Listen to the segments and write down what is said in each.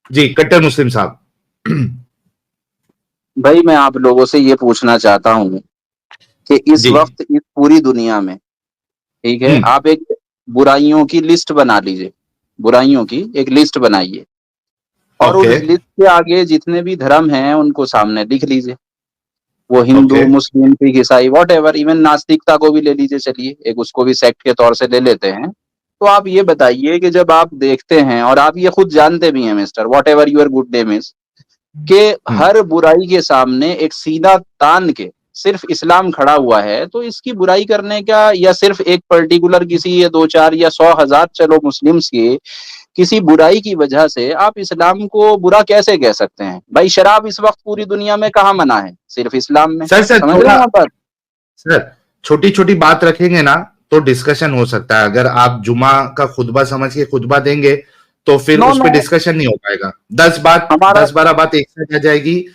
जी कट्टर मुस्लिम साहब। भाई मैं आप लोगों से ये पूछना चाहता हूँ कि इस जी। वक्त इस पूरी दुनिया में, ठीक है, हम्म। आप एक बुराइयों की लिस्ट बना लीजिए, बुराइयों की एक लिस्ट बनाइए और ओके। उस लिस्ट के आगे जितने भी धर्म हैं उनको सामने लिख लीजिए। वो हिंदू, ओके। मुस्लिम, सिख, ईसाई, वॉट एवर, इवन नास्तिकता को भी ले लीजिए, चलिए एक उसको भी सेक्ट के तौर से ले लेते हैं। तो आप ये बताइए कि जब आप देखते हैं, और आप ये खुद जानते भी हैं mister whatever your good name is, कि हम्म। हर बुराई के सामने एक सीधा तान के सिर्फ इस्लाम खड़ा हुआ है, तो इसकी बुराई करने का, या सिर्फ एक पर्टिकुलर किसी या दो चार या 100,000 चलो मुस्लिम्स के किसी बुराई की वजह से आप इस्लाम को बुरा कैसे कह सकते हैं? भाई शराब इस वक्त पूरी दुनिया में कहाँ मना है? सिर्फ इस्लाम में। सर समझ रहे थोड़ा, हैं आप बात? सर छोटी छोटी बात रखेंगे ना तो डिस्कशन हो सकता है। अगर आप जुमा का खुतबा समझ के खुतबा देंगे तो फिर नो उस नो, पर डिस्कशन नहीं हो पाएगा। 10 बात हमारा, 10-12 बात एक साथ आ जाएगी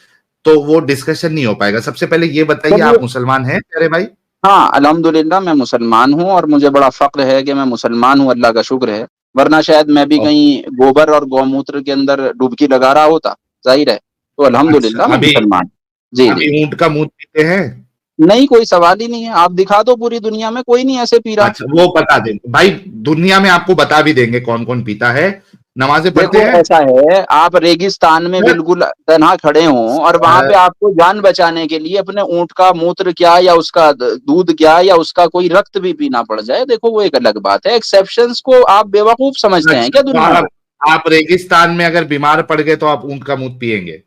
तो वो डिस्कशन नहीं हो पाएगा। सबसे पहले ये बताइए, चलिए, आप मुसलमान हैं प्यारे भाई? हाँ अल्हम्दुलिल्लाह मैं मुसलमान हूँ और मुझे बड़ा फक्र है कि मैं मुसलमान हूँ, अल्लाह का शुक्र है। वरना शायद मैं भी ओके। कहीं गोबर और गौमूत्र के अंदर डुबकी लगा रहा होता, जाहिर है। तो अच्छा, अल्हम्दुलिल्लाह मैं अभी मुसलमान। जी जी। अभी ऊंट का मुंह पीते हैं? नहीं, कोई सवाल ही नहीं है, आप दिखा दो पूरी दुनिया में कोई नहीं ऐसे पी रहा। अच्छा, वो बता देंगे भाई। दुनिया में आपको बता भी देंगे कौन कौन पीता है। नमाजें पढ़ते देखो हैं ऐसा है, आप रेगिस्तान में सर? बिल्कुल तन्हा खड़े हों और वहां पे आपको जान बचाने के लिए अपने ऊंट का मूत्र क्या, या उसका दूध क्या, या उसका कोई रक्त भी पीना पड़ जाए, देखो वो एक अलग बात है। एक्सेप्शंस को आप बेवकूफ समझते हैं अच्छा, क्या तो दुनिया को? आप रेगिस्तान में अगर बीमार पड़ गए तो आप ऊंट का मूत्र पिएंगे?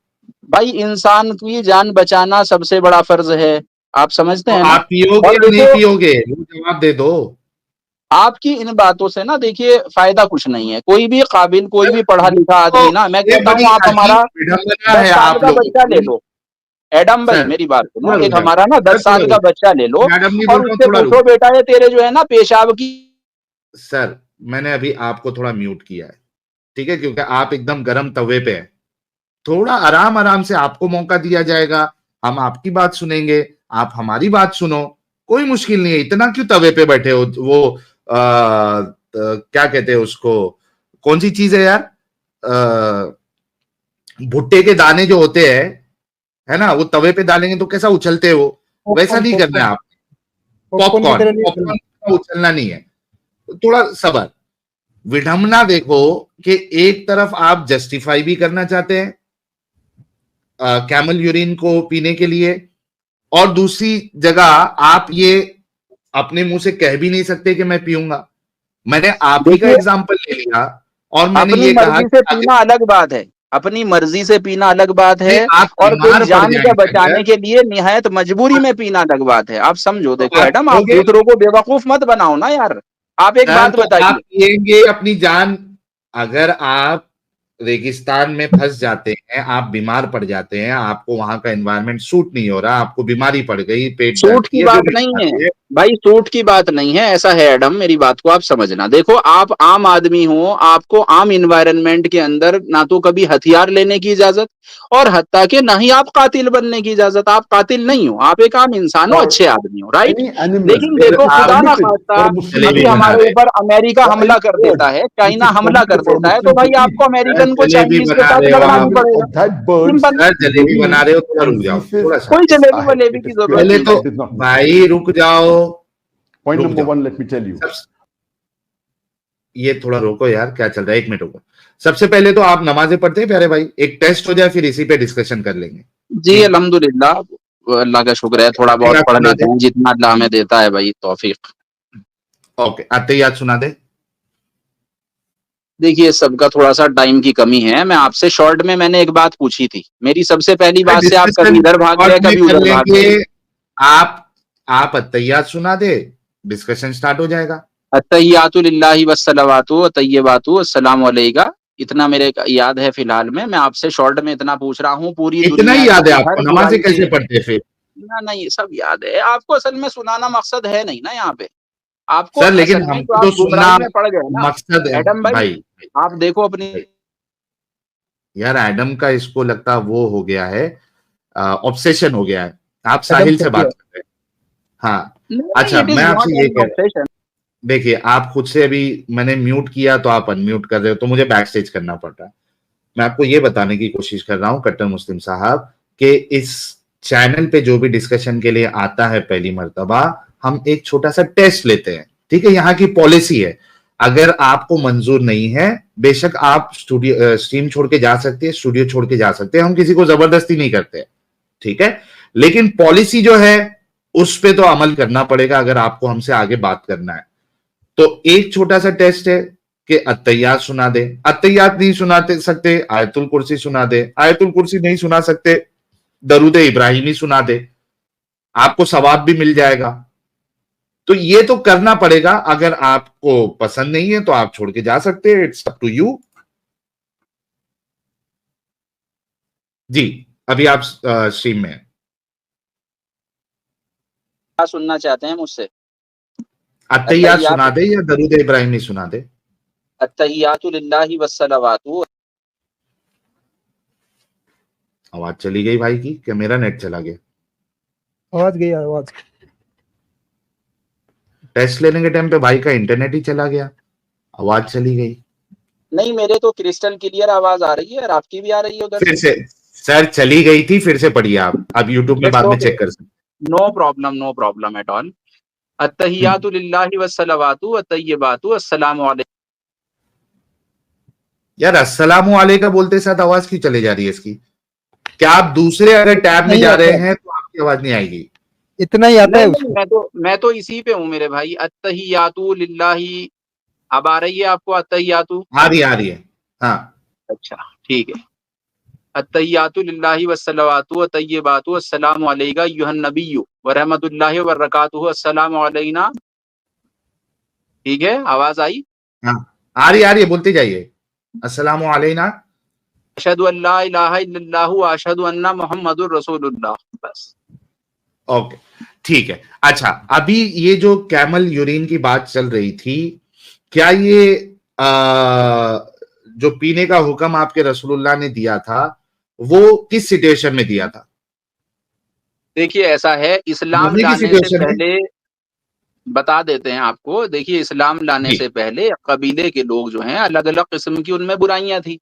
भाई इंसान की जान बचाना सबसे बड़ा फर्ज है, आप समझते तो हैं ना? आप पियोगे और या नहीं देखो, पियोगे, वो जवाब दे दो। आपकी इन बातों से ना देखिए फायदा कुछ नहीं है। कोई भी काबिल, कोई सर, भी पढ़ा लिखा तो आदमी ना, मैं ये कहता हूँ बड़ी आप अजीब हमारा विडंबना 10 है साल आप का लोगों बच्चा ले की। लो, एडम भाई सर मेरी बात सुनो, थोड़ा रुक एक जाओ, हमारा ना सर 10 साल थोड़ा का रुक बच्चा ले लो जाओ, मैडम नहीं बोल और रहा हूँ, उससे थोड़ा रुक पूछो जाओ। बेटा ये तेरे जो है ना पेशाब की। सर मैंने अभी आपको थोड़ा म्यूट किया है, ठीक है, क्योंकि आप एकदम गर्म तवे पे हैं। थोड़ा आराम आराम से आपको मौका दिया जाएगा, हम आपकी बात सुनेंगे, आप हमारी बात सुनो। कोई मुश्किल नहीं है, इतना क्यों तवे पे बैठे हो? वो क्या कहते हैं उसको, कौन सी चीज है यार, भुट्टे के दाने जो होते हैं, है ना, वो तवे पे डालेंगे तो कैसा उछलते हो, वैसा पॉपकॉर्न नहीं करना है पॉपकॉर्न आप। पॉपकॉर्न की पॉपकॉर्न तरह नहीं चलना। पॉपकॉर्न का उछलना नहीं है। थोड़ा सबर। विडंबना देखो कि एक तरफ आप जस्टिफाई भी करना चाहते हैं कैमल यूरिन को पीने के लिए, और दूसरी जगह आप ये अपने मुंह से कह भी नहीं सकते कि मैं पीऊंगा। मैंने आप ही का देखिए, एग्जाम्पल ले लिया और मैंने अपनी ये कहा मर्जी कि से अगर पीना अलग बात है, अपनी मर्जी से पीना अलग बात नहीं, है, आप और कोई बीमार पड़ जान के जाएंगे बचाने अगर, के लिए निहायत मजबूरी में पीना अलग बात है। आप समझो, तो देखो आप एडम, आप पियोगे? दूसरों को बेवकूफ मत बनाओ ना यार। आप एक सर बात तो आप बताइए, पिएंगे अपनी जान? अगर आप रेगिस्तान में फंस जाते हैं, आप बीमार पड़ जाते हैं, आपको वहां का एनवायरनमेंट सूट नहीं हो रहा, आपको बीमारी पड़ गई, पेट दर्द सूट की की या जो बात भी नहीं है बीमारी है। भाई, सूट की बात नहीं है, ऐसा है एडम, मेरी बात को आप समझना। देखो आप आम आदमी हो, आपको आम इन्वायरमेंट के अंदर ना तो कभी हथियार लेने की इजाजत, और हत्ता के ना ही आप कातिल बनने की इजाजत। आप कातिल नहीं हो, आप एक आम इंसान हो, और अच्छे आदमी हो, राइट? any animal, लेकिन फिर देखो because आप खुदा ना listen, खास्ता, for Muslim अभी जलेबी बना हमारे रहे ऊपर अमेरिका the हमला कर bird देता है, which चाइना is हमला कर permitted for देता है, तो Muslim to भाई eat, आपको सर अमेरिकन को जलेबी चाइनीज के बना साथ रहे हो the लड़ना आप, नहीं will पड़ेगा। of that bird's simple. Sir jalebi बना रहे हो, थोड़ा रुक जाओ, diseases थोड़ा सा। कोई जलेबी aside, वलेबी it की is जरूरत पहले नहीं तो है। purified, it is not Muslim. भाई रुक जाओ, Point रुक number जाओ। one, let me tell you. सब, ये थोड़ा रोको यार, क्या चल रहा है, 1 मिनट रुको। सबसे पहले तो आप नमाजें पढ़ते हैं प्यारे भाई? एक टेस्ट हो जाए फिर इसी पे डिस्कशन कर लेंगे। जी जी। अल्हम्दुलिल्लाह, अल्लाह का शुक्र है, ओके, थोड़ा बहुत अतहियात पढ़ सुना लेते दे। हैं जितना अल्लाह हमें देता है भाई, तौफीक। ओके, अतहियात सुना दे। देखिए सबका थोड़ा सा टाइम की कमी है, मैं आपसे शॉर्ट में मैंने एक बात पूछी थी, मेरी सबसे पहली बात से आप कभी डिस्कशन इधर भाग शॉर्ट गए, में कभी कर उधर भाग लेंगे। गए। आप आप अतहियात सुना दे, डिस्कशन स्टार्ट हो जाएगा। अत्तहियातु लिल्लाहि वस्सलावातु वतय्यबातु अस्सलामु अलैका, इतना मेरे याद है फिलहाल में। मैं आपसे शॉर्ट में इतना पूछ रहा हूँ, पूरी इतना दुनिया ही याद है की आपको? हर नमाजें बुराई से। कैसे पढ़ते हैं फिर? ना नहीं, सब याद है आपको, असल में सुनाना मकसद है नहीं ना यहाँ पे। आपको सर लेकिन असल में जो हमको आप तो सुनना गुमराही में पड़ गए ना, मकसद है एडम भाई, भाई। आप देखो अपनी। भाई यार, एडम का इसको लगता वो हो गया है, ऑब्सेशन हो गया है। आप Adam साहिल से Sethi. बात कर रहे हैं? हाँ। नहीं, अच्छा, इट मैं इज आपसे नॉट ये एनी कह रहा हूँ, ऑब्सेशन। देखिए आप खुद से अभी मैंने म्यूट किया तो आप अनम्यूट कर रहे हो, तो मुझे बैक स्टेज करना पड़ रहा है। मैं आपको ये बताने की कोशिश कर रहा हूं कट्टर मुस्लिम साहब कि इस चैनल पे जो भी डिस्कशन के लिए आता है पहली मर्तबा, हम एक छोटा सा टेस्ट लेते हैं, ठीक है। यहाँ की पॉलिसी है, अगर आपको मंजूर नहीं है बेशक आप स्टूडियो स्ट्रीम छोड़ के जा सकते हैं, स्टूडियो छोड़ के जा सकते हैं, हम किसी को जबरदस्ती नहीं करते, ठीक है। लेकिन पॉलिसी जो है उस पे तो अमल करना पड़ेगा अगर आपको हमसे आगे बात करना है। तो एक छोटा सा टेस्ट है कि अत्तहियात सुना दे, अत्तहियात नहीं सुनाते सकते आयतुल कुर्सी सुना दे, आयतुल कुर्सी नहीं सुना सकते दरूद इब्राहिमी सुना दे, आपको सवाब भी मिल जाएगा। तो ये तो करना पड़ेगा, अगर आपको पसंद नहीं है तो आप छोड़ के जा सकते हैं, इट्स अप टू यू। जी अभी आप स्ट्रीम में हैं। क्या सुनना चाहते हैं मुझसे? अत्तहियात सुना दे या दरूद इब्राहिमी सुना दे? अत्तहियातु लिल्लाहि वस्सलावातु। आवाज चली गई भाई की, क्या मेरा नेट चला गया? आवाज गई, आवाज। टेस्ट लेने के टाइम पे भाई का इंटरनेट ही चला गया, आवाज चली गई। नहीं, मेरे तो क्रिस्टल क्लियर आवाज आ रही है और आपकी भी आ रही है उधर फिर से सर चली गई थी, फिर से पढ़िए आप यूट्यूब में बाद में चेक कर सकते। No problem at all. अत्तहियातु लिल्लाहि वस्सलावातु वत्तय्यिबातु अस्सलामु अलैकुम। यार अस्सलामु अलैका बोलते साथ आवाज क्यों चले जा रही है इसकी? क्या आप दूसरे अगर टैब में जा रहे हैं तो आपकी आवाज नहीं आएगी? इतना ही आता है उसको। मैं तो इसी पे हूँ मेरे भाई। अत्तहियातु लिल्लाहि, अब आ रही है आपको अत्तहियातु? आ रही है हाँ। अच्छा ठीक है। अत्तहियातु लिल्लाहि वस्सलावातु वत्तय्यिबातु अस्सलामु अलैका अय्युहन नबिय्यु व रहमतुल्लाहि व बरकातुहु अस्सलामु अलैना। ठीक है, आवाज आई? हाँ आ रही है, बोलते जाइए। अस्सलामु अलैना अशहदु अल्ला इलाहा इल्लल्लाहु व अशहदु अन्ना मुहम्मदुर रसूलुल्लाह। बस ओके ठीक है। अच्छा अभी ये जो कैमल यूरिन की बात चल रही थी, क्या ये जो पीने का हुक्म आपके रसूलुल्लाह ने दिया था वो किस सिचुएशन में दिया था? देखिए ऐसा है, इस्लाम लाने से पहले बता देते हैं आपको। देखिए इस्लाम लाने से पहले कबीले के लोग जो हैं अलग अलग किस्म की उनमें बुराइयां थी,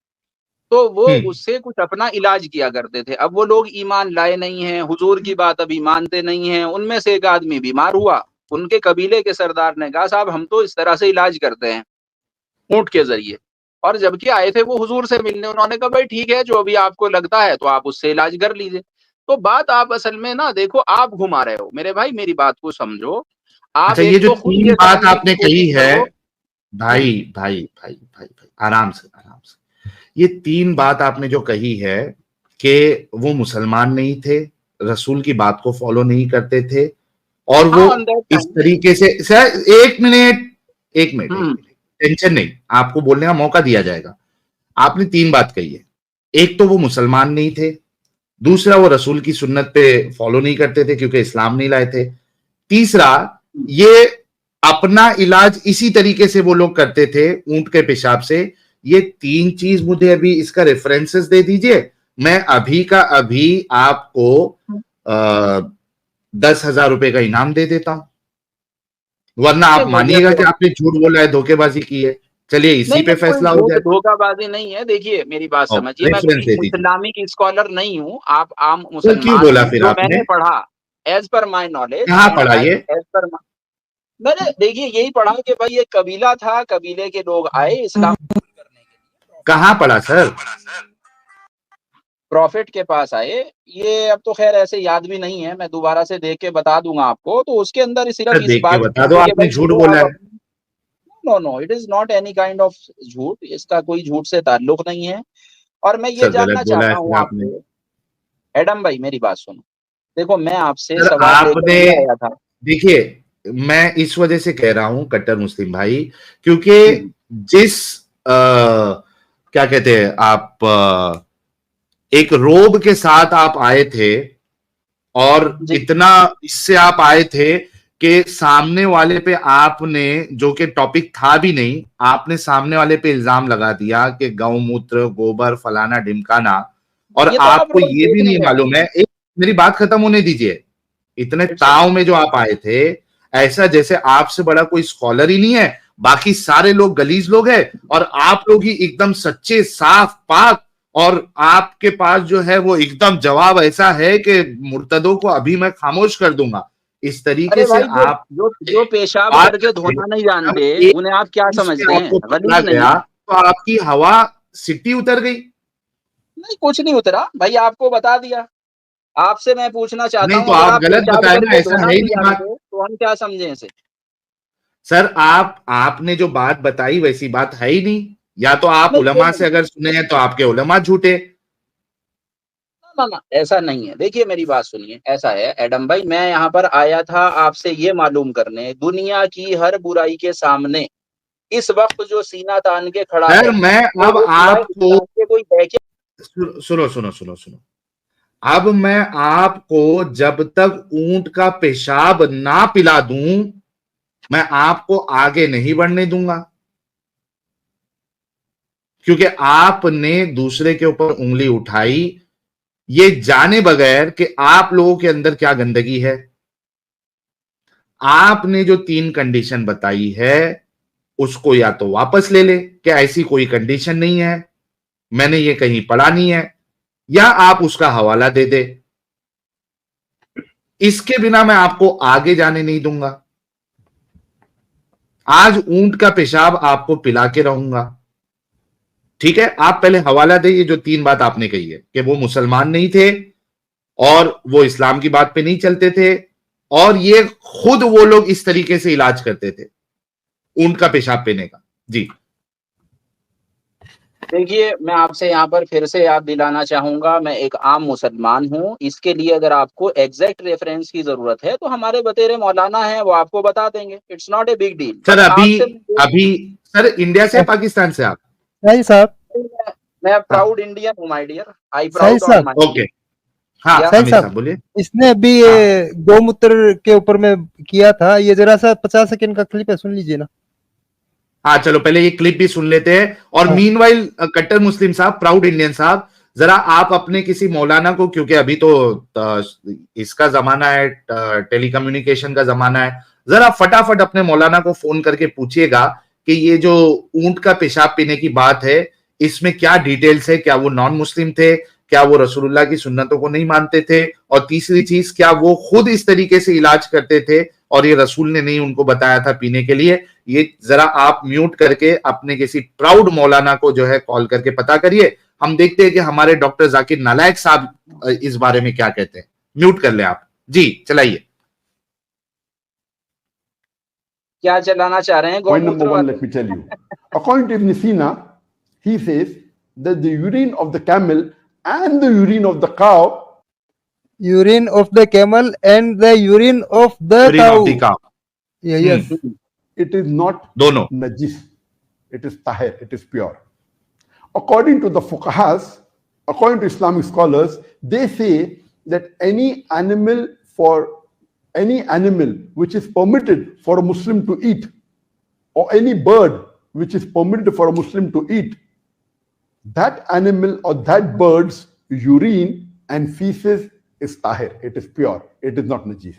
तो वो उससे कुछ अपना इलाज किया करते थे। अब वो लोग ईमान लाए नहीं हैं, हुजूर की बात अभी मानते नहीं हैं। उनमें से एक आदमी बीमार हुआ, उनके कबीले के सरदार ने कहा साहब हम तो इस तरह से इलाज करते हैं ऊंट के जरिए, और जबकि आए थे वो हुजूर से मिलने। उन्होंने कहा भाई ठीक है, जो अभी आपको लगता है तो आप उससे इलाज कर लीजिए। तो बात आप असल में ना देखो, आप घुमा रहे हो मेरे भाई, मेरी बात को समझो। आप अच्छा ये जो तीन बात आपने कही है भाई आराम से ये तीन बात आपने जो कही है कि वो मुसलमान नहीं थे, रसूल की बात को फॉलो नहीं करते थे, और वो इस तरीके से। सर एक मिनट टेंशन नहीं, आपको बोलने का मौका दिया जाएगा। आपने तीन बात कही है, एक तो वो मुसलमान नहीं थे, दूसरा वो रसूल की सुन्नत पे फॉलो नहीं करते थे क्योंकि इस्लाम नहीं लाए थे, तीसरा ये अपना इलाज इसी तरीके से वो लोग करते थे ऊंट के पेशाब से। ये तीन चीज मुझे अभी इसका रेफरेंसेस दे दीजिए, मैं अभी का अभी आपको 10,000 रुपए का इनाम दे देता हूं, वरना आप मानिएगा कि आपने झूठ बोला है, धोखेबाजी की है। चलिए इसी पे फैसला हो जाए। धोखाबाजी नहीं है। देखिए मेरी बात समझिए, मैं इस्लामिक स्कॉलर नहीं हूँ, आप आम मुसलमान। क्यों बोला फिर आपने? मैंने पढ़ा एज पर माई नॉलेज। कहाँ पढ़ा ये? एज पर मैंने देखिए यही पढ़ा कि भाई एक कबीला था, कबीले के लोग आए इस्लाम करने के लिए। कहाँ पढ़ा सर? प्रॉफिट के पास आए। ये अब तो खैर ऐसे याद भी नहीं है, मैं दोबारा से देख के बता दूंगा आपको। तो उसके अंदर सिर्फ इस बात बता दो आपने झूठ बोला है। No it is not any kind of झूठ, इसका कोई झूठ से ताल्लुक नहीं है। और मैं ये जानना चाहता हूँ आपसे, एडम भाई मेरी बात सुनो। देखो मैं आपसे सवाल लेकर आया था। देखिए मैं इस वजह से कह रहा हूं कट्टर मुस्लिम भाई, क्योंकि जिस क्या कहते हैं आप एक रोब के साथ आप आए थे, और इतना इससे आप आए थे कि सामने वाले पे आपने, जो कि टॉपिक था भी नहीं, आपने सामने वाले पे इल्जाम लगा दिया कि गौमूत्र गोबर फलाना ढिमकाना, और आपको ये भी नहीं मालूम है। एक मेरी बात खत्म होने दीजिए। इतने ताव में जो आप आए थे, ऐसा जैसे आपसे बड़ा कोई स्कॉलर ही नहीं है, बाकी सारे लोग गलीज लोग हैं और आप लोग ही एकदम सच्चे साफ पाक और आपके पास जो है वो एकदम जवाब ऐसा है कि मुर्तदों को अभी मैं खामोश कर दूंगा, इस तरीके अरे से भाई जो आप जो जो पेशाब बात करके करके धोना नहीं जब जानते एक उन्हें आप क्या चीज पे समझते हैं? आपको पकड़ा गलीज नहीं गया है? तो आपकी हवा सिट्टी उतर गई। नहीं, कुछ नहीं उतरा भाई, आपको बता दिया। आपसे मैं पूछना चाहता नहीं हूँ, तो अगर आप आप गलत पेशाब बताए ना, करके ऐसा धोना है ही नहीं नहीं बात। जानते तो हम क्या समझे इसे? सर आपने जो बात बताई वैसी बात है ही नहीं, या तो आप नहीं, क्यों उलमा से नहीं? अगर सुने हैं तो आपके उलमा झूठे। ना ना, ऐसा नहीं है। देखिए मेरी बात सुनिए, ऐसा है एडम भाई, मैं यहाँ पर आया था आपसे ये मालूम करने, दुनिया की हर बुराई के सामने इस वक्त जो सीना तान के खड़ा सर है, मैं तो अब वो सिवाय आपको इस्लाम के कोई है क्या? सुनो, अब मैं आपको जब तक ऊंट का पेशाब ना पिला दूं, मैं आपको आगे नहीं बढ़ने दूंगा, क्योंकि आपने दूसरे के ऊपर उंगली उठाई ये जाने बगैर कि आप लोगों के अंदर क्या गंदगी है। आपने जो 3 कंडीशन बताई है उसको या तो वापस ले ले कि ऐसी कोई कंडीशन नहीं है, मैंने ये कहीं पढ़ा नहीं है, या आप उसका हवाला दे दे। इसके बिना मैं आपको आगे जाने नहीं दूंगा। आज ऊंट का पेशाब आपको पिला के रहूंगा, ठीक है? आप पहले हवाला दे, ये जो 3 बात आपने कही है कि वो मुसलमान नहीं थे और वो इस्लाम की बात पे नहीं चलते थे, और ये खुद वो लोग इस तरीके से इलाज करते थे ऊंट का पेशाब पीने का। जी देखिए मैं आपसे यहाँ पर फिर से याद दिलाना चाहूंगा, मैं एक आम मुसलमान हूँ। इसके लिए अगर आपको एग्जैक्ट रेफरेंस की जरूरत है तो हमारे बतेरे मौलाना हैं, वो आपको बता देंगे। It's not a big deal. Sir, but अभी आपसे अभी सर इंडिया से पाकिस्तान से आप? सही साहब, मैं हाँ, प्राउड इंडियन हूँ माय डियर, आई सही प्राउड ऑन साहब, माय। ओके। हाँ या सही अमीर साहब। साहब बोलिए। इसने अभी हाँ ये गौमूत्र के ऊपर में किया था, ये जरा सा 50 सेकंड का क्लिप है, सुन लीजिए ना। हाँ, चलो पहले ये क्लिप भी सुन लेते हैं। और हाँ। मीनवाइल कट्टर मुस्लिम साहब, प्राउड इंडियन साहब, जरा आप अपने किसी मौलाना को, क्योंकि अभी तो इसका जमाना है, टेलीकम्युनिकेशन का जमाना है, जरा फटाफट अपने मौलाना को फोन करके पूछिएगा कि ये जो ऊंट का पेशाब पीने की बात है इसमें क्या डिटेल्स है, क्या वो नॉन मुस्लिम थे, क्या वो रसूलुल्लाह की सुन्नतों को नहीं मानते थे, और तीसरी चीज क्या वो खुद इस तरीके से इलाज करते थे और ये रसूल ने नहीं उनको बताया था पीने के लिए। ये जरा आप म्यूट करके अपने किसी प्राउड मौलाना को जो है कॉल करके पता करिए। हम देखते हैं कि हमारे डॉक्टर जाकिर नालायक साहब इस बारे में क्या कहते हैं। म्यूट कर ले आप जी, चलाइए। क्या चलाना चाह रहे हैं? Point number गौमूत्र one, वाले? let me tell you. According to Ibn Sina, he says that the urine of the camel and the urine of the cow, urine of the camel and the urine of the Urine cow. of the cow. Yeah, yes. it is not दोनों। najis. It is tahir, it is pure. According to the fuqahas, according to Islamic scholars, they say that any animal which is permitted for a Muslim to eat, or any bird which is permitted for a Muslim to eat, that animal or that bird's urine and feces is tahir. It is pure. It is not najis.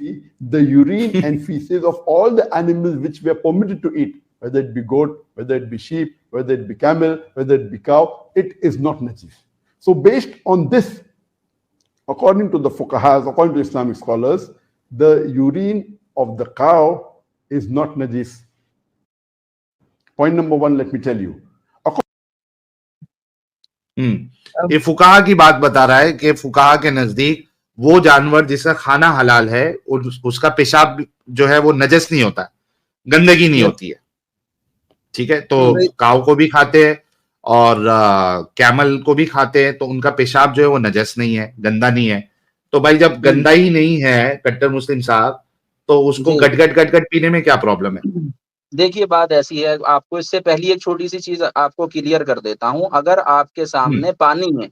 The urine and feces of all the animals which we are permitted to eat, whether it be goat, whether it be sheep, whether it be camel, whether it be cow, it is not najis. So based on this, according to the fuqahas, according to Islamic scholars, the urine of the cow is not najis. Point number one, let me tell you. ये फुकाहा की बात बता रहा है कि फुकाहा के नजदीक वो जानवर जिसका खाना हलाल है उसका पेशाब जो है वो नजस नहीं होता, गंदगी नहीं होती है, ठीक है? तो काव को भी खाते हैं और कैमल को भी खाते हैं, तो उनका पेशाब जो है वो नजस नहीं है, गंदा नहीं है। तो भाई जब गंदा ही नहीं है कट्टर मुस्लिम साहब, तो उसको गट पीने में क्या प्रॉब्लम है? देखिए बात ऐसी है, आपको इससे पहले एक छोटी सी चीज आपको क्लियर कर देता हूं। अगर आपके सामने पानी है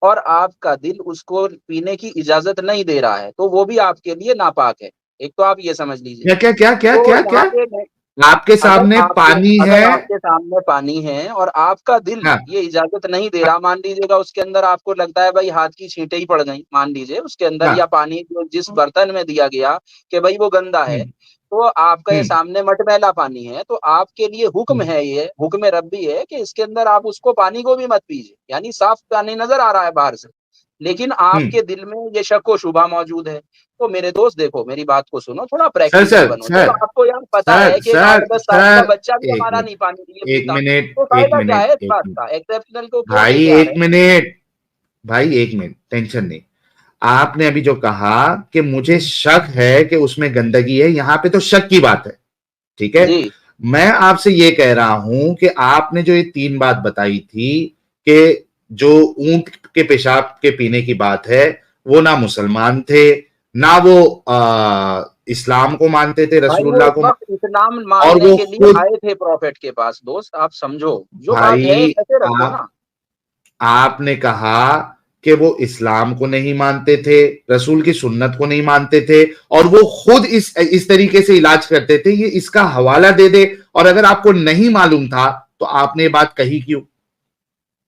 और आपका दिल उसको पीने की इजाजत नहीं दे रहा है तो वो भी आपके लिए नापाक है। एक तो आप ये समझ लीजिए। क्या क्या क्या तो क्या क्या आपके सामने पानी है, अगर आपके सामने पानी है और आपका दिल ये इजाजत नहीं दे रहा, मान लीजिएगा उसके अंदर आपको लगता है भाई हाथ की छींटे ही पड़ गई, मान लीजिए उसके अंदर, या पानी जो जिस बर्तन में दिया गया कि भाई वो गंदा है, तो आपके हम्म सामने मटमैला पानी है, तो आपके लिए हुक्म हम्म है, ये हुक्म रब्बी है कि इसके अंदर आप उसको पानी को भी मत पीजिए, यानी साफ पानी नजर आ रहा है बाहर से, लेकिन हम्म आपके दिल में ये शक व शुबा मौजूद है। तो मेरे दोस्त देखो, मेरी बात को सुनो, थोड़ा सर प्रैक्टिकल सर बनो। जब सर आपको यार पता सर है कि एक सर 8-10 साल का सर बच्चा भी एक हमारा नहीं मिनट पानी नहीं एक पीता, मिनट तो एक फायदा क्या है मिनट इस एक बात मिनट का? एक्सेप्शनल को क्यों भाई लेके आ रहे एक मिनट भाई एक मिनट, टेंशन नहीं। आपने अभी जो कहा कि मुझे शक है कि उसमें गंदगी है, यहां पे तो शक की बात है, ठीक है। हैं? जी मैं आपसे ये कह रहा हूं कि आपने जो ये 3 बात बताई थी कि जो ऊंट के पेशाब के पीने की बात है, वो ना मुसलमान थे, ना वो इस्लाम को मानते थे, भाई, वो रसूलुल्लाह उस को वक्त इस्लाम और मानने वो के लिए खुद, आए थे प्रॉफिट के पास। दोस्त आप समझो, जो बात है भाई ऐसे रखो आप ना। आपने कहा कि वो इस्लाम को नहीं मानते थे, रसूल की सुन्नत को नहीं मानते थे, और वो खुद इस तरीके से इलाज करते थे। ये इसका हवाला दे दे, और अगर आपको नहीं मालूम था तो आपने ये बात कही क्यों?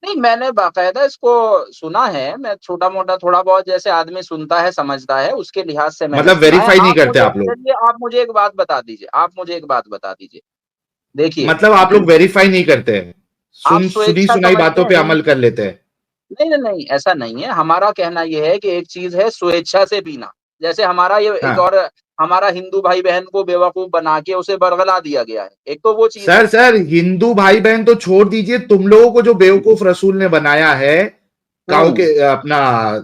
नहीं, मैंने बाकायदा इसको सुना है। मैं छोटा मोटा थोड़ा बहुत जैसे आदमी सुनता है समझता है, उसके लिहाज से मैंने मतलब सुना है। वेरीफाई नहीं आप करते मुझे आप लोग? चलिए, आप मुझे एक बात बता दीजिए, आप मुझे एक बात बता दीजिए। देखिए, मतलब आप लोग वेरीफाई नहीं करते हैं, आप सुनी स्वेच्छा सुनाई समझते बातों हैं पे अमल कर लेते हैं? नहीं नहीं नहीं, ऐसा नहीं है। हमारा कहना यह है कि एक चीज है स्वेच्छा से पीना, जैसे हमारा ये एक, हाँ और हमारा हिंदू भाई बहन को बेवकूफ बना के उसे बरगला दिया गया है, एक तो वो चीज है। सर, सर हिंदू भाई बहन तो छोड़ दीजिए, तुम लोगों को जो बेवकूफ रसूल ने बनाया है, काऊ हम्म के अपना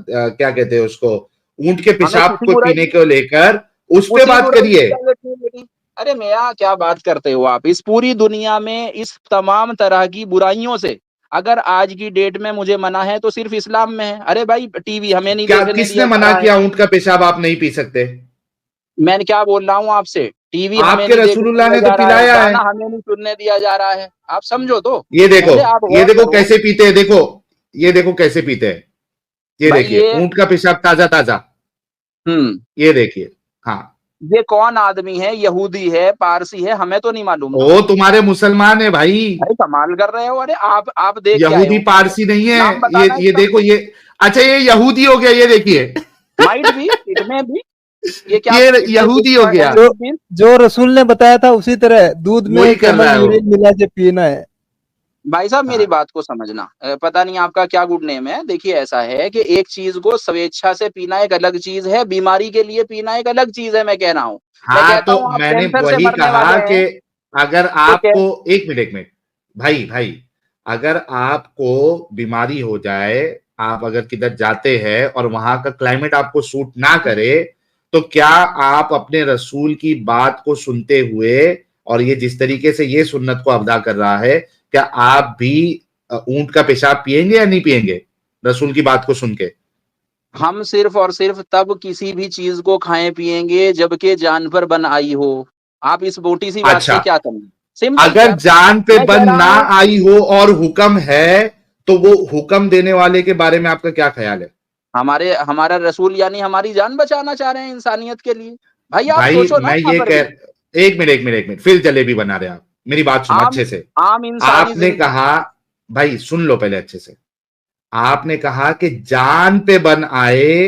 क्या कहते हैं उसको, ऊंट के हमें पेशाब किसी को बुराई पीने की को लेकर, उस पे उसी बात बुराई की करिए। इजाजत नहीं मिली। अरे मियाँ, क्या बात करते हो आप? इस पूरी दुनिया में इस तमाम तरह की बुराइयों से अगर आज की डेट में मुझे मना है तो सिर्फ इस्लाम में है। अरे भाई, टीवी हमें नहीं क्या देखने किसने दिया जा मना रहा है। किया ऊंट का पेशाब आप नहीं पी सकते? मैं क्या बोल रहा हूँ आपसे, टीवी हमें आपके नहीं देखने रसूलुल्लाह दिया ने तो जा रहा है, पिलाया है। गाना हमें नहीं सुनने दिया जा रहा है। आप समझो तो, ये देखो, पहले आप ये गौर देखो करो। कैसे पीते हैं, देखो, ये देखो कैसे पीते हैं। ये भाई देखिए ये ऊंट का पेशाब ताजा ताजा, हम्म ये देखिए। हाँ, ये कौन आदमी है? यहूदी है, पारसी है? हमें तो नहीं मालूम ना। ओ तुम्हारे मुसलमान है भाई, अरे कमाल कर रहे हो। अरे आप देख के आए यहूदी हो क्या? पारसी नहीं है। नाम बताना ये इसका। देखो ये, अच्छा ये यहूदी हो गया, ये देखिए। माइट भी, इट में भी। ये क्या ये इट यहूदी हो गया, जो जो रसूल ने बताया था उसी तरह दूध वही में कर रहा कैमल है वो। यूरिन मिला के पीना है। भाई साहब, मेरी हाँ बात को समझना। पता नहीं आपका क्या गुड नेम है। देखिए, ऐसा है कि एक चीज को स्वेच्छा से पीना एक अलग चीज है, बीमारी के लिए पीना एक अलग चीज है। मैं कह रहा हूँ, मैं हाँ, कहता तो हूँ आप मैंने कैंसर से वही मरने वाले कहा कि हैं अगर तो क्या? आपको, एक मिनट भाई भाई, अगर आपको बीमारी हो जाए, आप अगर किधर जाते हैं और वहां का क्लाइमेट आपको सूट ना करे, तो क्या आप अपने रसूल की बात को सुनते हुए, और ये जिस तरीके से ये सुन्नत को अदा कर रहा है, क्या आप भी ऊंट का पेशाब पिएंगे या नहीं पिएंगे रसूल की बात को सुन के? हम सिर्फ और सिर्फ तब किसी भी चीज को खाएं पिएंगे जबकि जान पर बन आई हो। आप इस मोटी सी बात अच्छा, से क्या समझ? सिंपल अगर सर। जान पे मैं कह बन रहा ना हूँ, आई हो और हुक्म है, तो वो हुक्म देने वाले के बारे में आपका क्या ख्याल है? हमारा रसूल यानी हमारी जान बचाना चाह रहे हैं इंसानियत के लिए। भाई आप भाई सोचो ना, मैं यहाँ ये पर भी कह, एक मिनट फिर जलेबी बना रहे हैं आप। मेरी बात सुनो आम अच्छे से। आम इंसानी आपने जिंदगी। कहा, भाई सुन लो पहले अच्छे से। आपने कहा कि जान पे बन आए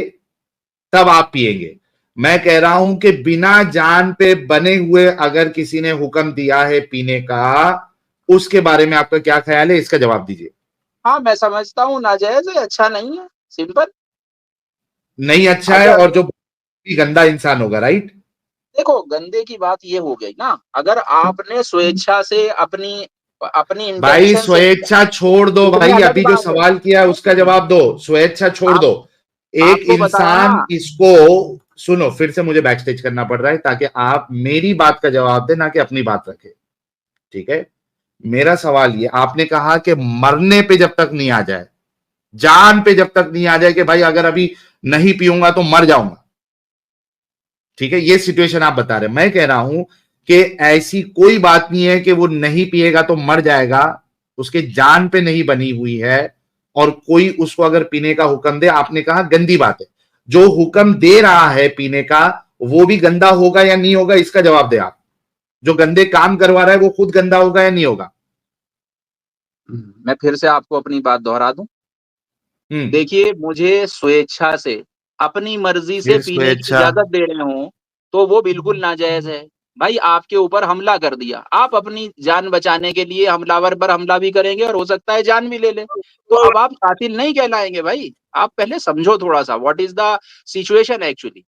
तब आप पिएंगे। मैं कह रहा हूं कि बिना जान पे बने हुए अगर किसी ने हुक्म दिया है पीने का, उसके बारे में आपका क्या ख्याल है, इसका जवाब दीजिए। हाँ, मैं समझता हूँ नाजायज है, अच्छा नहीं है। सिंपल। नहीं अच्छा है, अगर और जो गंदा इंसान होगा, राइट? देखो, गंदे की बात ये हो गई ना, अगर आपने स्वेच्छा से अपनी अपनी भाई इंटेंशन से किया, स्वेच्छा छोड़ दो इसमें भाई, अलग अभी जो बात है। सवाल किया है उसका जवाब दो, स्वेच्छा छोड़ आप दो। एक आपको बताया ना। इंसान इसको, सुनो, फिर से मुझे बैकस्टेज करना पड़ रहा है ताकि आप मेरी बात का जवाब दें, ना कि अपनी बात रखे, ठीक है। मेरा सवाल ये, आपने कहा कि मरने पे जब तक नहीं आ जाए, जान पे जब तक नहीं आ जाए कि भाई अगर अभी नहीं पीऊंगा तो मर जाऊंगा, ठीक है, ये सिचुएशन आप बता रहे हैं। मैं कह रहा हूं कि ऐसी कोई बात नहीं है कि वो नहीं पिएगा तो मर जाएगा, उसके जान पे नहीं बनी हुई है, और कोई उसको अगर पीने का हुक्म दे, आपने कहा गंदी बात है, जो हुक्म दे रहा है पीने का वो भी गंदा होगा या नहीं होगा, इसका जवाब दे आप। जो गंदे काम करवा रहा है वो खुद गंदा होगा या नहीं होगा? मैं फिर से आपको अपनी बात दोहरा दूं। हम्म। देखिए, मुझे स्वेच्छा से अपनी मर्जी से फिर पीने की स्वेच्छा, इजाजत दे रहे हो तो वो बिल्कुल नाजायज है। भाई आपके ऊपर हमला कर दिया, आप अपनी जान बचाने के लिए हमलावर पर हमला भी करेंगे और हो सकता है जान भी ले ले, तो अब आप कातिल नहीं कहलाएंगे भाई। आप पहले समझो थोड़ा सा what is the situation actually.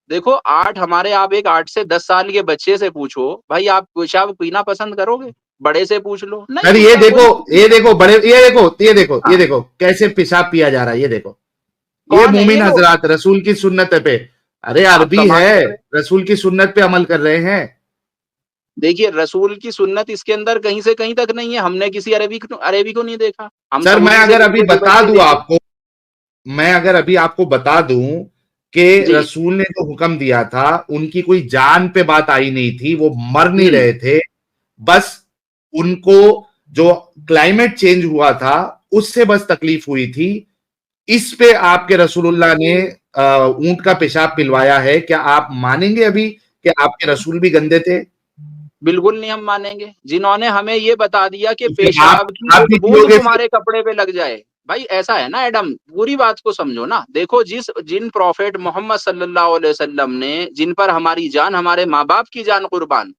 देखो हमारे आप एक 8 से 10 साल के बच्चे से पूछो भाई आप पेशाब पीना पसंद करोगे, बड़े से पूछ लो नहीं अरे ये पीता देखो, कोई। ये देखो बड़े, ये हाँ, देखो कैसे पेशाब पिया जा रहा है, ये देखो। ये कौन है ये मोमिन लोग? हजरात रसूल की सुन्नत पे, अरे आप अरबी कमाल है, कर रहे हैं। रसूल की सुन्नत पे अमल कर रहे हैं। देखिए रसूल की सुन्नत इसके अंदर कहीं से कहीं तक नहीं है, हमने किसी अरेबी को नहीं देखा, हम सर मैं सऊदी से अगर अभी देखे, दुबई बता से दूं देखे। आपको, मैं अगर अभी आपको बता दूं कि जी। रसूल ने जो हुक्म दिया था, उनकी कोई जान पे बात आई नहीं थी, वो मर नहीं हम्म। रहे थे, बस उनको जो क्लाइमेट चेंज हुआ था उससे बस तकलीफ हुई थी। इस पे आपके रसूलुल्लाह ने ऊंट का पेशाब पिलवाया है, क्या आप मानेंगे अभी कि आपके रसूल भी गंदे थे? बिल्कुल नहीं हम मानेंगे, जिन्होंने हमें ये बता दिया कि तो फिर पेशाब की आप एक भी बूंद पियोगे फिर? तुम्हारे कपड़े पे लग जाए। भाई ऐसा है ना एडम, पूरी बात को समझो ना। देखो जिन प्रॉफेट मोहम्मद सल्लल्लाहु अलैहि वसल्लम ने, जिन पर हमारी जान, हमारे माँ बाप की जान कुर्बान,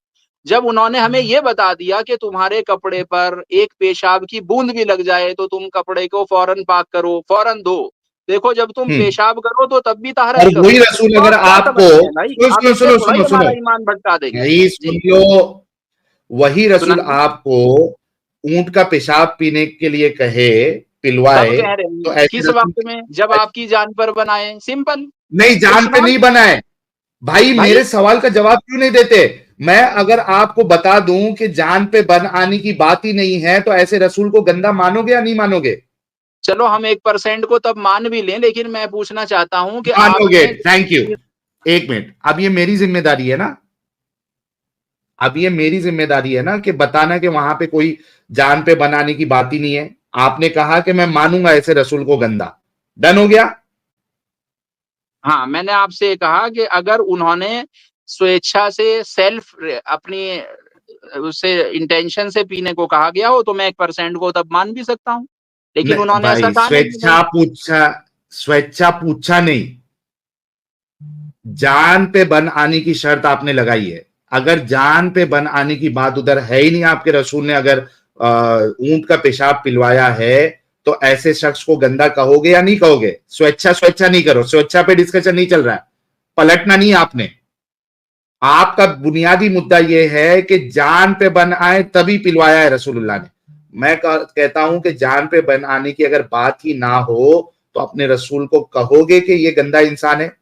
जब उन्होंने हमें ये बता दिया कि तुम्हारे कपड़े पर एक पेशाब की बूंद भी लग जाए तो तुम कपड़े को फौरन पाक करो, फौरन धो। देखो जब तुम हम्म। पेशाब करो तो तब भी और तहरत करो। वही रसूल तो अगर आप क्या आपको, समझते हैं भाई, सुनो आप सुनो इससे सुनो थोड़ा ही सुनो सुनो, हमारा ईमान भटका देंगे। यही जी सुन लो, वही रसूल सुनाइए। आपको ऊंट का पेशाब पीने के लिए कहे, कब पिलवाए, कह रहे तो हैं, ऐसे किस रसूल वक्त में, जब आपकी जान पर बनाए, सिंपल। नहीं, जान इट्स पे नॉट नहीं बना है। भाई भाई। मेरे सवाल का जवाब क्यों नहीं देते? मैं अगर आपको बता दूं कि जान पे बन आने की बात ही नहीं है, तो ऐसे रसूल को गंदा मानोगे या नहीं मानोगे? चलो हम 1% को तब मान भी लें, लेकिन मैं पूछना चाहता हूं कि मानोगे, आपने थैंक यू। एक मिनट, अब ये मेरी जिम्मेदारी है ना, अब ये मेरी जिम्मेदारी है ना कि बताना कि वहां पे कोई जान पे बनाने की बात ही नहीं है। आपने कहा कि मैं मानूंगा ऐसे रसूल को गंदा, डन हो गया। हाँ, मैंने आपसे कहा कि अगर उन्होंने स्वेच्छा से सेल्फ अपनी उससे इंटेंशन से पीने को कहा गया हो तो मैं 1% को तब मान भी सकता हूँ, लेकिन नहीं उन्होंने ऐसा भाई, कहा नहीं भाई। स्वेच्छा पूछा नहीं, जान पे बन आने की शर्त आपने लगाई है। अगर जान पे बन आने की बात उधर है ही नहीं, आपके रसूल ने अगर ऊंट का पेशाब पिलवाया है, तो ऐसे शख्स को गंदा कहोगे या नहीं कहोगे? स्वेच्छा स्वेच्छा नहीं करो, स्वेच्छा पे डिस्कशन नहीं चल रहा है, पलटना नहीं आपने। आपका बुनियादी मुद्दा यह है कि जान पे बन आए तभी पिलवाया है रसूलुल्लाह ने। मैं कहता हूं कि जान पे बन आने की अगर बात ही ना हो, तो अपने रसूल को कहोगे कि ये गंदा इंसान है?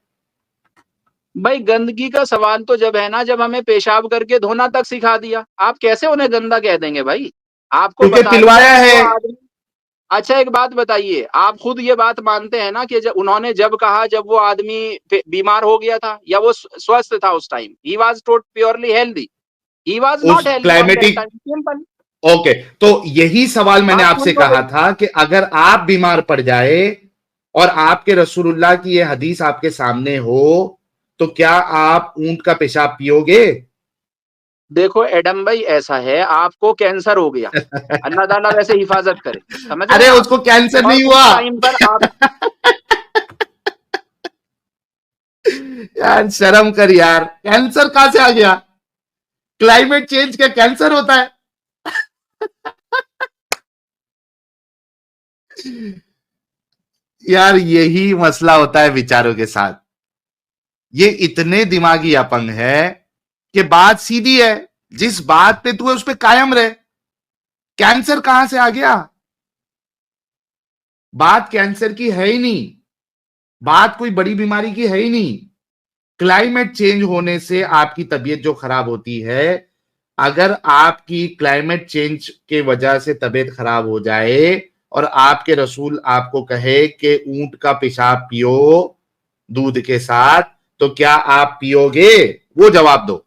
भाई गंदगी का सवाल तो जब है ना, जब हमें पेशाब करके धोना तक सिखा दिया, आप कैसे उन्हें गंदा कह देंगे भाई? आपको क्योंकि बता दिया पिलवाया कि है। वो आदमी। अच्छा एक बात बताइए, आप खुद ये बात मानते हैं ना कि जब उन्होंने जब कहा, जब वो आदमी बीमार हो गया था या वो स्वस्थ था उस time, he was taught purely healthy, he was us not healthy on that climatic, time, simple. Okay, तो यही सवाल मैंने बात सुन आपसे लो कहा मेरी। था कि अगर आप बीमार पड़ जाए और आपके रसूलुल्लाह की ये हदीस आपके सामने हो, तो क्या आप ऊंट का पेशाब पियोगे? देखो एडम भाई ऐसा है, आपको कैंसर हो गया, अल्लाह ताला वैसे हिफाजत करे, समझ रहे अरे हैं आप? उसको कैंसर और नहीं उस हुआ। टाइम पर आप। यार शर्म कर यार, कैंसर कहां से आ गया? क्लाइमेट चेंज का कैंसर होता है? यार यही मसला होता है विचारों के साथ, ये इतने दिमागी अपंग है कि बात सीधी है, जिस बात पे तू है उस पे कायम रहे। कैंसर कहां से आ गया? बात कैंसर की है ही नहीं, बात कोई बड़ी बीमारी की है ही नहीं। क्लाइमेट चेंज होने से आपकी तबीयत जो खराब होती है, अगर आपकी क्लाइमेट चेंज के वजह से तबीयत खराब हो जाए और आपके रसूल आपको कहे कि ऊंट का पेशाब पियो दूध के साथ, तो क्या आप पियोगे? वो जवाब दो।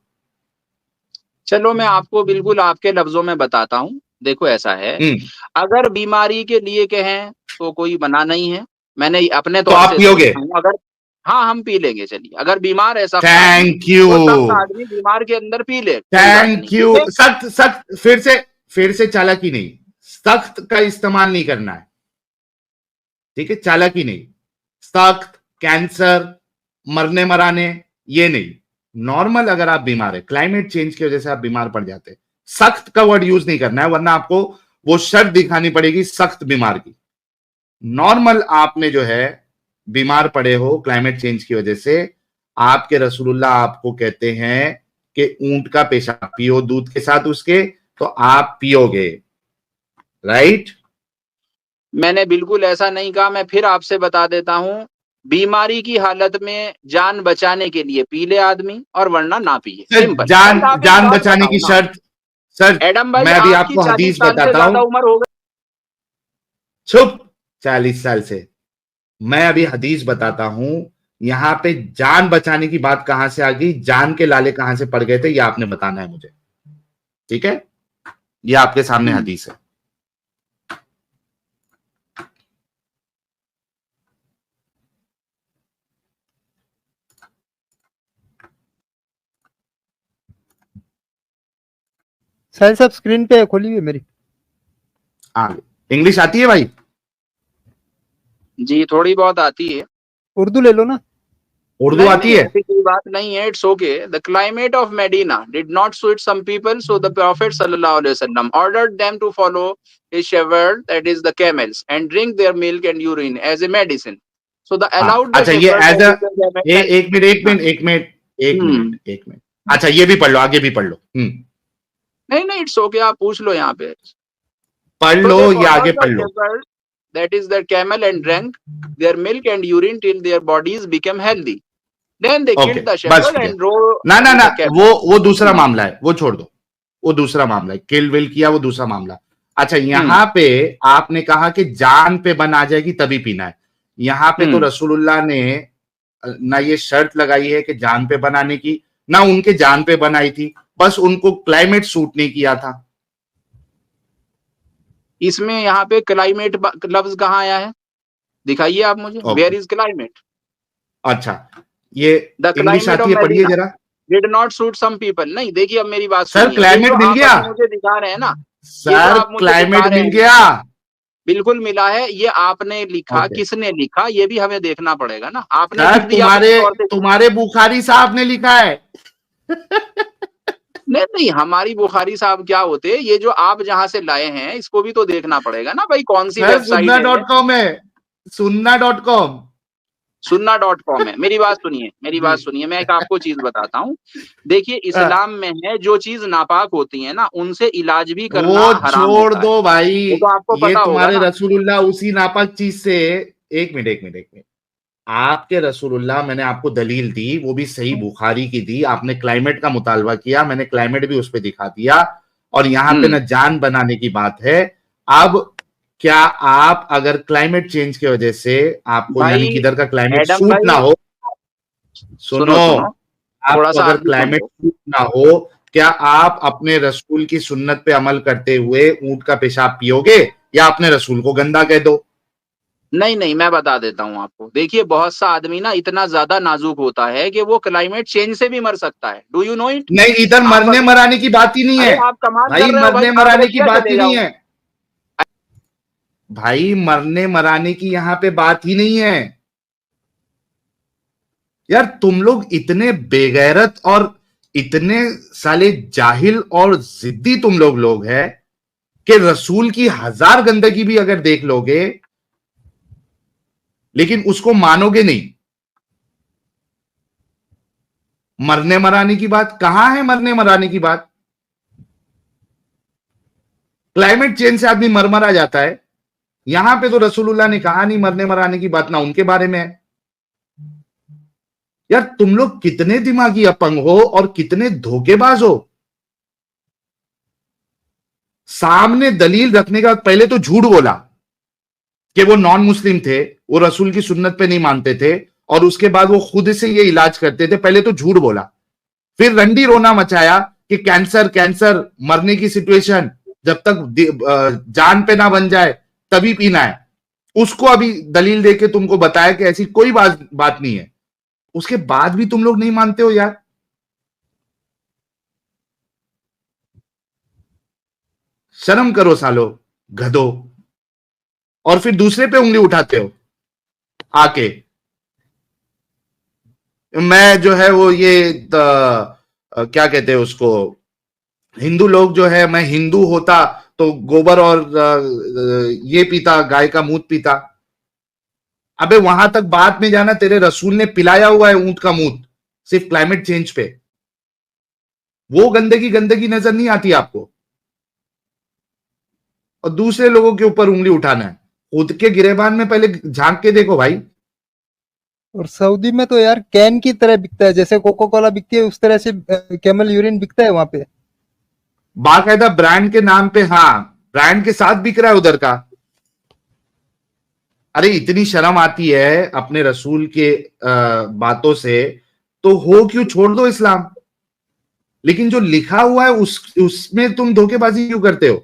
चलो मैं आपको बिल्कुल आपके लफ्जों में बताता हूँ। देखो ऐसा है, हम्म। अगर बीमारी के लिए कहें तो कोई मना नहीं है, मैंने अपने तो तौर आप से पियोगे? समझा हूँ। अगर हाँ हम पी लेंगे, चलिए अगर बीमार है सख्त आदमी, थैंक यू, वो सख्त आदमी बीमार के अंदर पी ले, कोई बात नहीं, थैंक यू। ठीक है। सख्त सख्त, फिर से चालाकी नहीं, सख्त का इस्तेमाल नहीं करना है, ठीक है? चालाकी नहीं, सख्त, कैंसर, मरने मराने, ये नहीं। नॉर्मल अगर आप बीमार है, क्लाइमेट चेंज की वजह से आप बीमार पड़ जाते हैं, सख्त का वर्ड यूज नहीं करना है, वरना आपको वो शर्त दिखानी पड़ेगी सख्त बीमार की। नॉर्मल आपने जो है बीमार पड़े हो क्लाइमेट चेंज की वजह से, आपके रसूलुल्लाह आपको कहते हैं कि ऊंट का पेशाब पियो दूध के साथ उसके, तो आप पियोगे, राइट? मैंने बिल्कुल ऐसा नहीं कहा। मैं फिर आपसे बता देता हूँ, बीमारी की हालत में जान बचाने के लिए पी ले आदमी, और वरना ना पिए, सर, सिंपल। जान आप एक जान बात बचाने बताओ की ना, शर्त, सर एडम भाई, मैं अभी आपकी आपको 40 हदीस साल से बताता ज्यादा हूं। उम्र हो गई। चुप, 40 साल से मैं अभी हदीस बताता हूं। यहां पे जान बचाने की बात कहां से आ गई, जान के लाले कहां से पड़ गए थे, ये आपने बताना है मुझे, ठीक है? ये आपके सामने हदीस है। साहिल साहब स्क्रीन पे खोली हुई है मेरी। आगे इंग्लिश आती है भाई? जी थोड़ी बहुत आती है। उर्दू ले लो ना। उर्दू नहीं आती नहीं, है? ऐसी कोई बात नहीं है, it's okay. The climate of Medina did not suit some people, so the prophet सल्लल्लाहु अलैहि वसल्लम ordered them to follow his shepherd, that is the camels, and drink their milk and urine as a medicine. So the हाँ, allowed the अच्छा, ये shepherd as to a visit the camels and एक minute एक हाँ, minute एक minute एक हम्म, minute एक minute अच्छा, ये भी पढ़ लो, आगे भी पढ़ लो। नहीं नहीं, इट्स ओके, आप पूछ लो यहाँ पे। पढ़ So लो, they ये आगे followed the पढ़ लो। shepherd, that is their camel, and drank their milk and urine till their bodies became healthy. Then they okay, killed the बस shepherd हो गया। and drove ना ना away ना, the camel. वो दूसरा हम्म, मामला है, वो छोड़ दो, वो दूसरा मामला है, किल विल किया वो दूसरा मामला। अच्छा, हम्म, यहाँ पे आपने कहा कि जान पे बन आ जाएगी तभी पीना है। यहाँ पे तो रसूलुल्लाह ने ना ये शर्त लगाई है कि जान पे बनाने की, ना उनके जान पे बनाई थी, बस उनको क्लाइमेट सूट नहीं किया था। इसमें यहाँ पे क्लाइमेट लफ्ज कहाँ आया है, दिखाइए आप मुझे। Okay, where is climate? अच्छा, ये द इंग्लिश क्लाइमेट आती ऑफ है, पढ़िए मेडिना जरा। Did not suit some people. नहीं, देखिए अब मेरी बात सर सुनिए, ये जो क्लाइमेट मिल आप गया, अभी मुझे दिखा रहे हैं ना, ये जो सर आप मुझे दिखा क्लाइमेट रहे मिल हैं, गया। बिल्कुल मिला है। ये आपने लिखा, ओके, किसने लिखा, ये भी हमें देखना पड़ेगा ना। आपने सर लिख दिया तो कुछ और से। तुम्हारे बुखारी साहब ने लिखा है। नहीं नहीं, हमारी बुखारी साहब क्या होते, ये जो आप जहां से लाए हैं इसको भी तो देखना पड़ेगा ना भाई, कौन सी सर वेबसाइट है। सुन्ना.com है, सुन्ना.com। सुन्ना.com है। मेरी बात सुनिए, मेरी जी, बात सुनिए, मैं एक आपको चीज बताता हूँ। देखिए, इस्लाम में है जो चीज नापाक होती है ना, उनसे इलाज भी करना वो हराम छोड़ होता है। दो भाई, वो तो आपको ये पता होगा तुम्हारे ना। रसूलुल्लाह उसी नापाक चीज से। एक मिनट, आपके रसूलुल्लाह, मैंने आपको दलील दी, वो भी सही बुखारी की दी। आपने क्लाइमेट का मुतालबा किया, मैंने क्लाइमेट भी उस पर दिखा दिया, और यहाँ पे न जान बनाने की बात है। अब क्या आप अगर क्लाइमेट चेंज की वजह से आपको, यानी भाई, कि इधर का क्लाइमेट एडम सूट ना भाई, हो, सुनो, सुनो सुनो, थोड़ा आपको सा अगर आप भी सुन क्लाइमेट लो। सूट ना हो, क्या आप अपने रसूल की सुन्नत पे अमल करते हुए ऊंट का पेशाब पियोगे, या अपने रसूल को गंदा कह दो? नहीं नहीं, मैं बता देता हूँ आपको। देखिए, बहुत सा आदमी ना इतना ज्यादा नाजुक होता है कि वो क्लाइमेट चेंज से भी मर सकता है। Do you know it? नहीं, इधर आप मरने अभी, मराने की बात ही नहीं अरे है आप कमाल भाई, कर रहे हो भाई, मरने आप मराने की रशिया बात चले ही नहीं जाओ। है भाई, मरने मराने की यहां पे बात ही नहीं है यार। तुम लोग इतने बेगैरत और इतने साले जाहिल और जिद्दी तुम लोग हैं कि रसूल की 1000 गंदगी भी अगर देख लोगे, लेकिन उसको मानोगे नहीं। मरने मराने की बात कहां है? मरने मराने की बात, क्लाइमेट चेंज से आदमी मरमरा जाता है। यहां पे तो रसूलुल्लाह ने कहा नहीं मरने मराने की बात, ना उनके बारे में है। यार तुम लोग कितने दिमागी अपंग हो और कितने धोखेबाज हो। सामने दलील रखने का पहले तो झूठ बोला कि वो नॉन मुस्लिम थे, वो रसूल की सुन्नत पे नहीं मानते थे, और उसके बाद वो खुद से ये इलाज करते थे। पहले तो झूठ बोला, फिर रंडी रोना मचाया कि कैंसर कैंसर, मरने की सिचुएशन, जब तक जान पे ना बन जाए तभी पीना है। उसको अभी दलील देके तुमको बताया कि ऐसी कोई बात नहीं है। उसके बाद भी तुम लोग नहीं मानते हो यार। शर्म करो सालो, गधो। और फिर दूसरे पे उंगली उठाते हो आके। मैं जो है वो ये क्या कहते हैं उसको, हिंदू लोग जो है, मैं हिंदू होता तो गोबर और ये पीता, गाय का मूत पीता। अबे वहां तक बात में जाना, तेरे रसूल ने पिलाया हुआ है ऊंट का मूत, सिर्फ क्लाइमेट चेंज पे। वो गंदगी नजर नहीं आती आपको, और दूसरे लोगों के ऊपर उंगली उठाना है। खुद के गिरेबान में पहले झांक के देखो भाई। और सऊदी में तो यार कैन की तरह बिकता है, जैसे कोको कोला बिकती है उस तरह से कैमल यूरिन बिकता है वहां पे, बाकायदा ब्रांड के नाम पे। हाँ, ब्रांड के साथ बिक रहा है उधर का। अरे इतनी शर्म आती है अपने रसूल के बातों से, तो हो क्यों, छोड़ दो इस्लाम। लेकिन जो लिखा हुआ है उसमें तुम धोखेबाजी क्यों करते हो?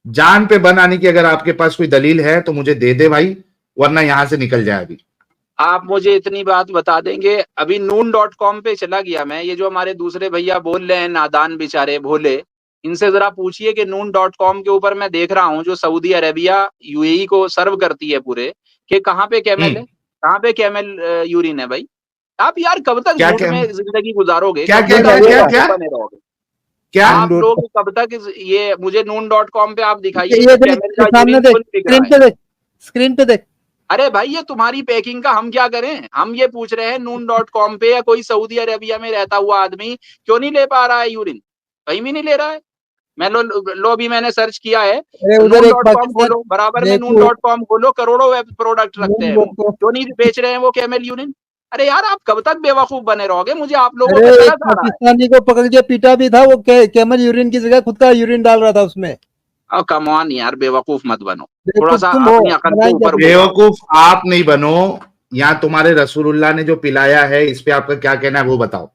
जान पे बन आने की अगर आपके पास कोई दलील है तो मुझे दे दे भाई, वरना यहां से निकल जाए अभी। आप मुझे इतनी बात बता देंगे, अभी noon.com पे चला गया मैं, ये जो हमारे दूसरे भैया बोल रहे हैं नादान बेचारे भोले, इनसे जरा पूछिए कि noon.com के ऊपर मैं देख रहा हूँ जो सऊदी अरेबिया यूएई को सर्व करती है पूरे, कि कहाँ पे कैमल है, कहाँ पे कैमल यूरिन है भाई। आप यार कब तक क्या झूठ क्या में जिंदगी गुजारोगे, क्या कब क्या तक क्या ऐसे क्या बेवकूफ क्या बने रहोगे क्या आप लोग, कब तक ये मुझे noon.com पे आप दिखाइए ये कि देख कैमल का सामने यूरिन देख, क्यों नहीं बिक रहा स्क्रीन है। पे देख, स्क्रीन पे देख। अरे भाई ये तुम्हारी पैकिंग का हम क्या करें, हम ये पूछ रहे हैं noon.com पे या कोई सऊदी अरेबिया में रहता हुआ आदमी क्यों नहीं ले पा रहा है यूरिन, कहीं भी नहीं ले रहा है। मैं लो अभी मैंने सर्च किया है, अरे उधर एक noon.com पाकिस्तान, खोलो, बराबर में देखो noon.com खोलो, करोड़ों वेब प्रोडक्ट रखते हैं वो, देखो, क्यों नहीं बेच रहे हैं वो कैमल यूरिन। अरे यार आप कब तक बेवकूफ बने रहोगे, मुझे आप लोगों अरे पे एक तरस आ रहा है। पाकिस्तानी को पकड़ के पीटा भी था, वो कैमल यूरिन की जगह खुद का यूरिन डाल रहा था उसमें। और कम ऑन यार, बेवकूफ मत बनो, थोड़ा बेवकूफ सा तुम हो, अपनी अकल से बनाएंगे ऊपर तुम। उठो आप। बेवकूफ आप नहीं बनो, या तुम्हारे रसूलुल्लाह ने जो पिलाया है इस पे आपका क्या कहना है वो बताओ।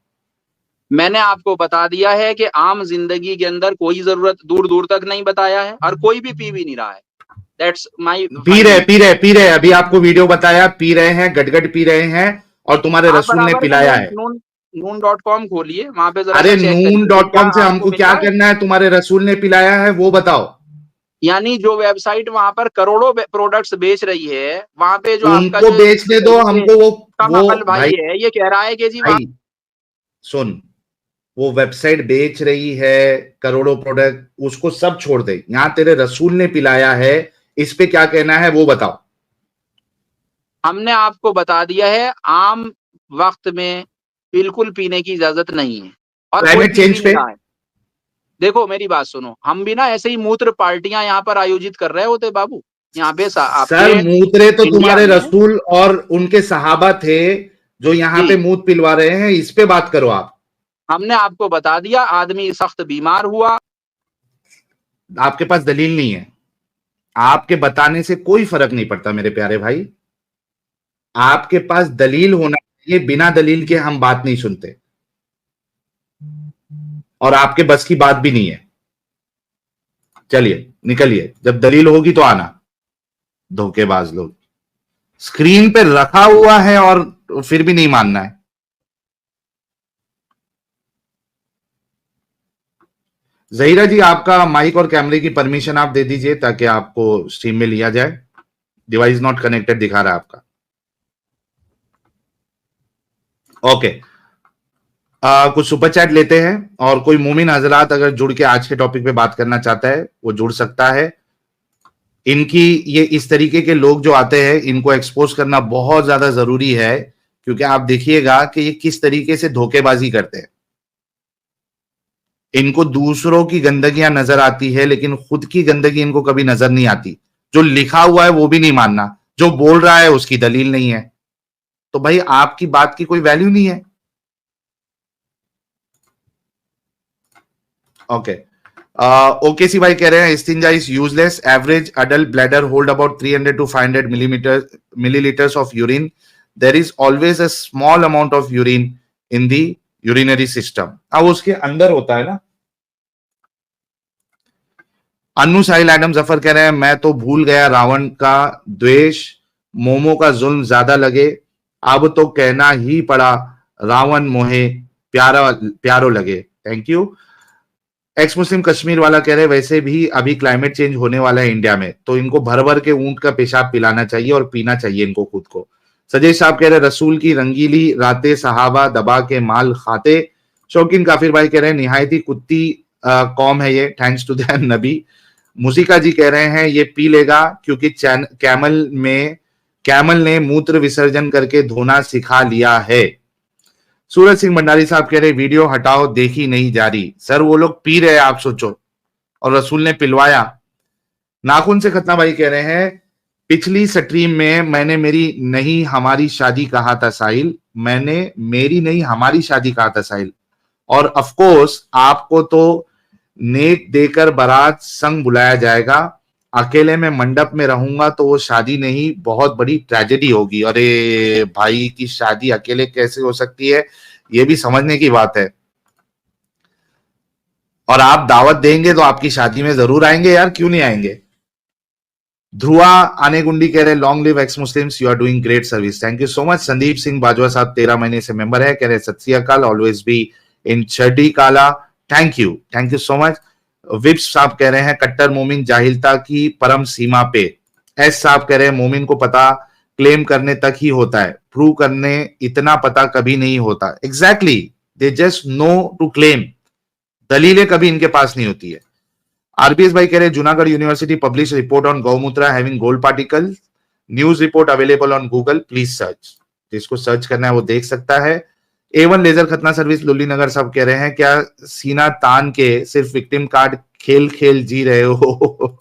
मैंने आपको बता दिया है कि आम जिंदगी के अंदर कोई जरूरत दूर दूर तक नहीं बताया है, और कोई भी पी भी नहीं रहा है। That's my final. पी रहे अभी आपको वीडियो बताया, पी रहे हैं, गटगट पी रहे हैं, और तुम्हारे आप रसूल ने बराबर में पिलाया है। noon.com खोलिए, वहां पे जरा अरे सा चेक करिए कि क्या noon.com से आपको हमको मिल क्या रहा है। करना है, तुम्हारे रसूल ने पिलाया है वो बताओ। यानी जो वेबसाइट वहां पर करोड़ों प्रोडक्ट्स बेच रही है, वहां पे जो आपका उनको जो बेचने दो, ये हमको कम वो अकल भाई भाई है, ये कह रहा है कि जी वहां भाई सुन, वो वेबसाइट बेच रही है करोड़ों प्रोडक्ट, उसको सब छोड़ दे, यहां तेरे रसूल ने पिलाया है, इस पे क्या कहना है वो बताओ। हमने आपको बता दिया है, आम वक्त में बिल्कुल पीने की इजाजत नहीं है, और कोई क्लाइमेट पी भी चेंज नहीं पे रहा है। देखो मेरी बात सुनो, हम भी ना ऐसे ही मूत्र पार्टियां यहाँ पर आयोजित कर रहे होते बाबू, यहाँ पे आपके सर, मूत्रे तो इंडिया तुम्हारे में। रसूल और उनके सहाबा थे जो यहां पे जी, मूत पिलवा रहे हैं, इस पे बात करो आप। हमने आपको बता दिया, आदमी सख्त बीमार हुआ। आपके पास दलील नहीं है, आपके बताने से कोई फर्क नहीं पड़ता मेरे प्यारे भाई, आपके पास दलील होना चाहिए, बिना दलील के हम बात नहीं सुनते, और आपके बस की बात भी नहीं है। चलिए निकलिए, जब दलील होगी तो आना। धोखेबाज लोग, स्क्रीन पे रखा हुआ है और फिर भी नहीं मानना है। जहीरा जी, आपका माइक और कैमरे की परमिशन आप दे दीजिए ताकि आपको स्ट्रीम में लिया जाए। डिवाइस नॉट कनेक्टेड दिखा रहा है आपका। ओके, कुछ सुपर चैट लेते हैं, और कोई मोमिन हजरात अगर जुड़ के आज के टॉपिक पे बात करना चाहता है वो जुड़ सकता है। इनकी ये इस तरीके के लोग जो आते हैं इनको एक्सपोज करना बहुत ज्यादा जरूरी है, क्योंकि आप देखिएगा कि ये किस तरीके से धोखेबाजी करते हैं। इनको दूसरों की गंदगियां नजर आती है, लेकिन खुद की गंदगी इनको कभी नजर नहीं आती। जो लिखा हुआ है वो भी नहीं मानना, जो बोल रहा है उसकी दलील नहीं है, तो भाई आपकी बात की कोई वैल्यू नहीं है। ओके, ओकेसी भाई कह रहे हैं इस्तिंजा is useless, average adult bladder hold about 300 to 500 milliliters of urine. There is always a small amount of urine in the urinary system. अब उसके अंदर होता है ना। अन्नू साहिल एडम जफर कह रहे हैं मैं तो भूल गया रावण का द्वेष, मोमो का जुल्म ज्यादा लगे, अब तो कहना ही पड़ा रावण मोहे प्यारो लगे। Thank you. एक्स मुस्लिम कश्मीर वाला कह रहे वैसे भी अभी क्लाइमेट चेंज होने वाला है इंडिया में, तो इनको भर भर के ऊंट का पेशाब पिलाना चाहिए और पीना चाहिए इनको खुद को। सजेश साहब कह रहे रसूल की रंगीली रातें सहाबा दबा के माल खाते। शौकीन काफिर भाई कह रहे हैं निहायती कुत्ती कौम है ये, थैंक्स टू द नबी। मुसिका जी कह रहे हैं ये पी लेगा क्योंकि कैमल ने मूत्र विसर्जन करके धोना सिखा लिया है। सूरज सिंह भंडारी साहब कह रहे वीडियो हटाओ, देखी नहीं जा रही। सर वो लोग पी रहे, आप सोचो, और रसूल ने पिलवाया। नाखून से खतना भाई कह रहे हैं पिछली स्ट्रीम में मैंने मेरी नहीं हमारी शादी कहा था साहिल, मैंने मेरी नहीं हमारी शादी कहा था साहिल। और ऑफ कोर्स आपको तो नेक देकर बारात संग बुलाया जाएगा, अकेले में मंडप में रहूंगा तो वो शादी नहीं, बहुत बड़ी ट्रेजेडी होगी। अरे भाई की शादी अकेले कैसे हो सकती है, ये भी समझने की बात है। और आप दावत देंगे तो आपकी शादी में जरूर आएंगे यार, क्यों नहीं आएंगे। ध्रुआ आने गुंडी कह रहे long live ex Muslims, you are doing great service, thank you so much. Sandeep Singh Bajwa sahab 13 महीने से मेंबर है, कह रहे सत श्री अकाल, ऑलवेज बी इन चढ़ी काला, थैंक यू सो मच। विप्स साहब कह रहे हैं कट्टर मोमिन जाहिलता की परम सीमा पे। एस साहब कह रहे हैं मोमिन को पता क्लेम करने तक ही होता है, प्रूव करने इतना पता कभी नहीं होता। Exactly, they just know to claim, दलीलें कभी इनके पास नहीं होती है। आरबीएस भाई कह रहे हैं Junagadh university publish report on गौमूत्र having gold particle, news report available on Google, please search. जिसको सर्च करना है वो देख सकता है। A1 लेजर खतना सर्विस लुल्ली नगर साहब कह रहे हैं क्या सीना तान के सिर्फ विक्टिम कार्ड खेल खेल जी रहे हो।